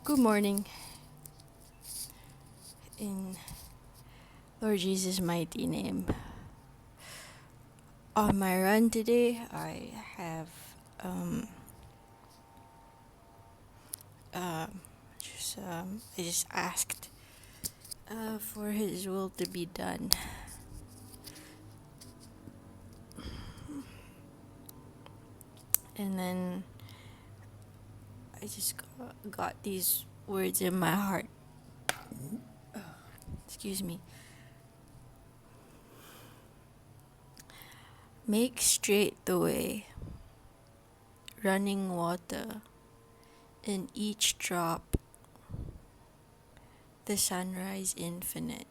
Good morning. In Lord Jesus' mighty name. On my run today, have um, um, I just asked for His will to be done, and then I just got these words in my heart. Excuse me. Make straight the way, running water in each drop, the sunrise infinite.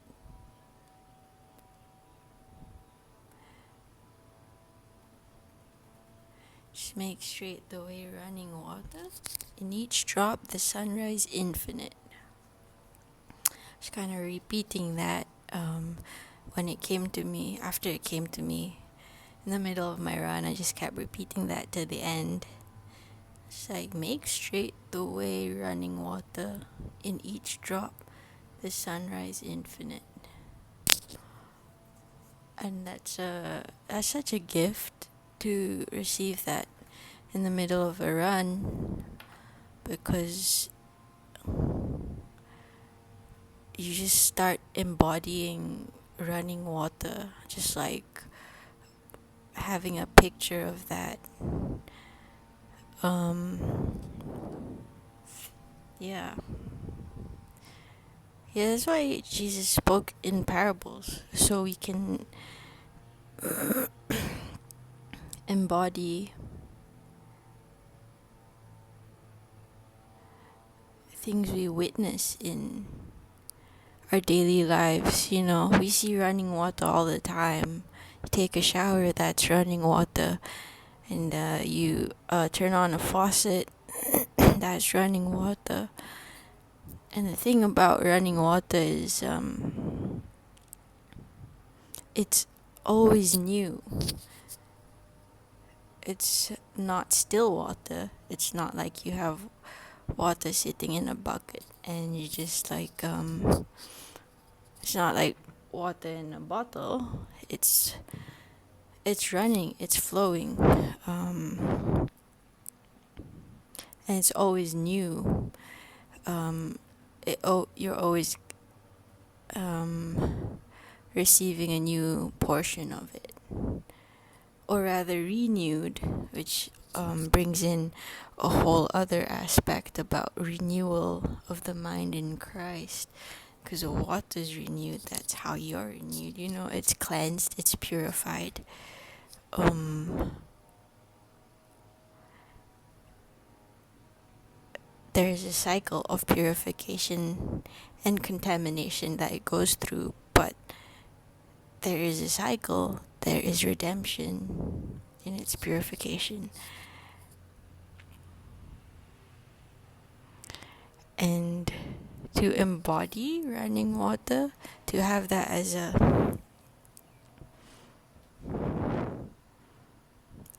Just make straight the way, running water in each drop, the sunrise infinite. Just kind of repeating that when it came to me, after it came to me in the middle of my run. I just kept repeating that to the end. It's like, make straight the way, running water in each drop, the sunrise infinite. And that's such a gift to receive that in the middle of a run, because you just start embodying running water, just like having a picture of that. Yeah. Yeah, that's why Jesus spoke in parables, so we can embody things we witness in our daily lives. We see running water all the time. You take a shower, that's running water. And you turn on a faucet, that's running water. And the thing about running water is it's always new. It's not still water. It's not like you have water sitting in a bucket and you just like it's not like water in a bottle. It's running, it's flowing, and it's always new. You're always receiving a new portion of it, or rather renewed, which brings in a whole other aspect about renewal of the mind in Christ. Because the water is renewed, that's how you're renewed. It's cleansed, it's purified. There is a cycle of purification and contamination that it goes through, but there is a cycle, there is redemption in its purification. And to embody running water, to have that as a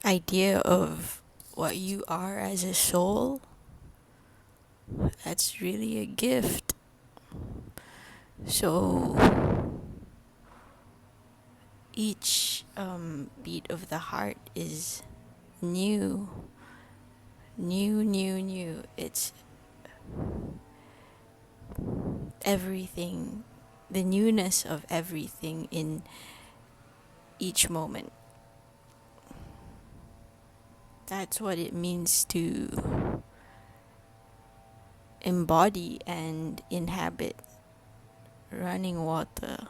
idea of what you are as a soul, that's really a gift. So each beat of the heart is new. It's everything, the newness of everything in each moment. That's what it means to embody and inhabit running water.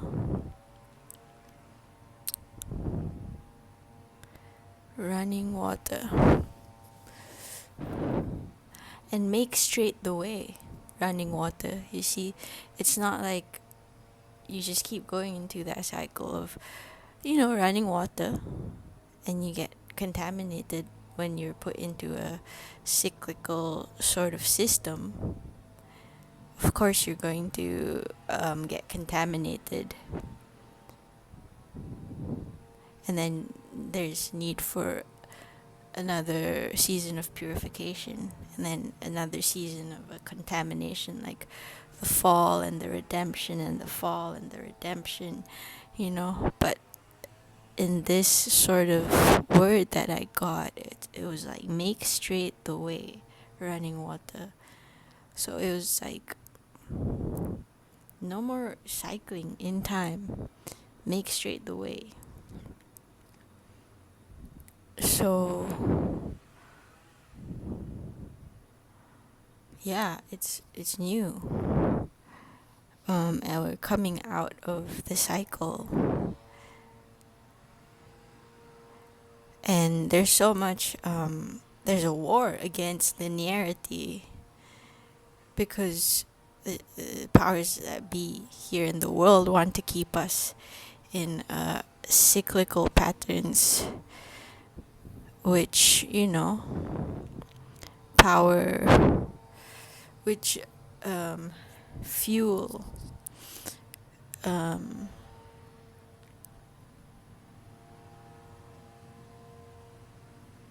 Running water. And make straight the way. Running water. You see, it's not like you just keep going into that cycle of, running water, and you get contaminated when you're put into a cyclical sort of system. Of course, you're going to get contaminated, and then there's need for another season of purification, and then another season of a contamination, like the fall and the redemption, and the fall and the redemption, But in this sort of word that I got, it was like, make straight the way, running water. So it was like, no more cycling in time, make straight the way. So yeah, it's new. And we're coming out of the cycle, and there's so much. There's a war against linearity, because the powers that be here in the world want to keep us in cyclical patterns, which power, which fuel um,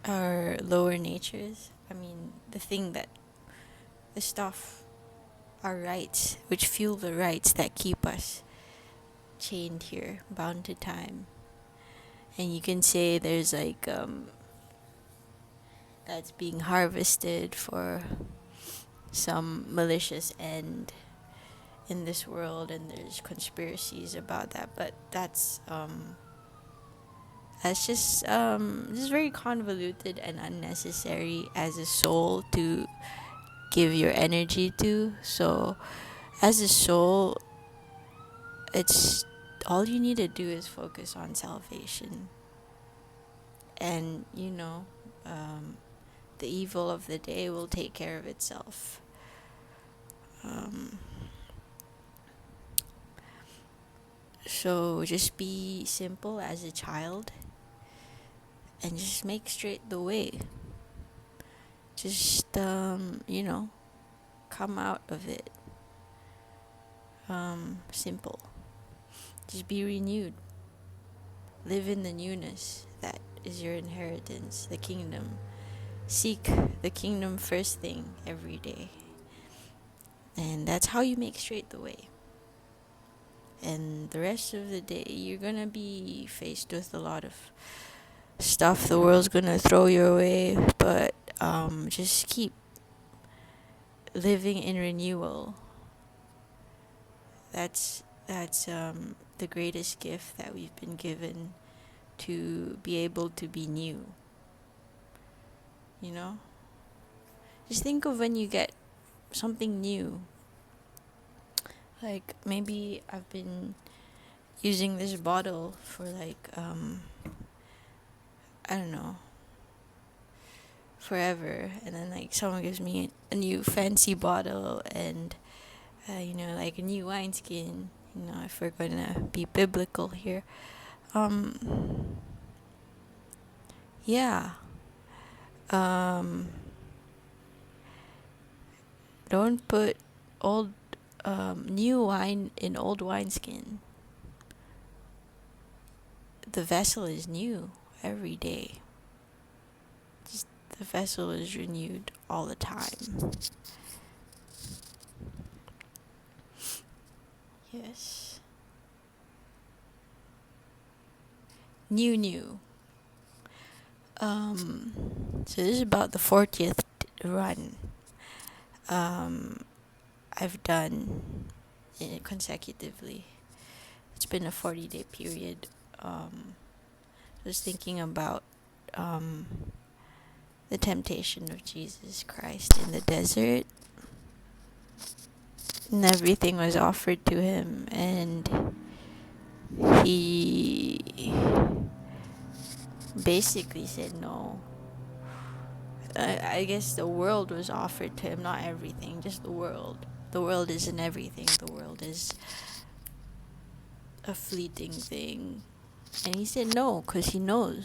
our lower natures. I mean, the stuff, our rights, which fuel the rights that keep us chained here, bound to time. And you can say there's like, that's being harvested for some malicious end in this world, and there's conspiracies about that, but that's just very convoluted and unnecessary as a soul to give your energy to. So as a soul, it's all you need to do is focus on salvation, and the evil of the day will take care of itself. So just be simple as a child, and just make straight the way. Just come out of it. Simple. Just be renewed. Live in the newness that is your inheritance, the kingdom. Seek the kingdom first thing every day. And that's how you make straight the way. And the rest of the day, you're gonna be faced with a lot of stuff the world's gonna throw your way, but just keep living in renewal. That's the greatest gift that we've been given, to be able to be new. Just think of when you get something new. Like, maybe I've been using this bottle for like I don't know, forever, and then like someone gives me a new fancy bottle, and like a new wineskin, if we're gonna be biblical here. Yeah. Don't put old new wine in old wineskin. The vessel is new every day. Just the vessel is renewed all the time. Yes. New. So this is about the 40th run I've done consecutively. It's been a 40-day period. Just thinking about the temptation of Jesus Christ in the desert, and everything was offered to him, and he basically said no. I guess the world was offered to him, not everything, just the world. The world isn't everything. The world is a fleeting thing. And he said no, because he knows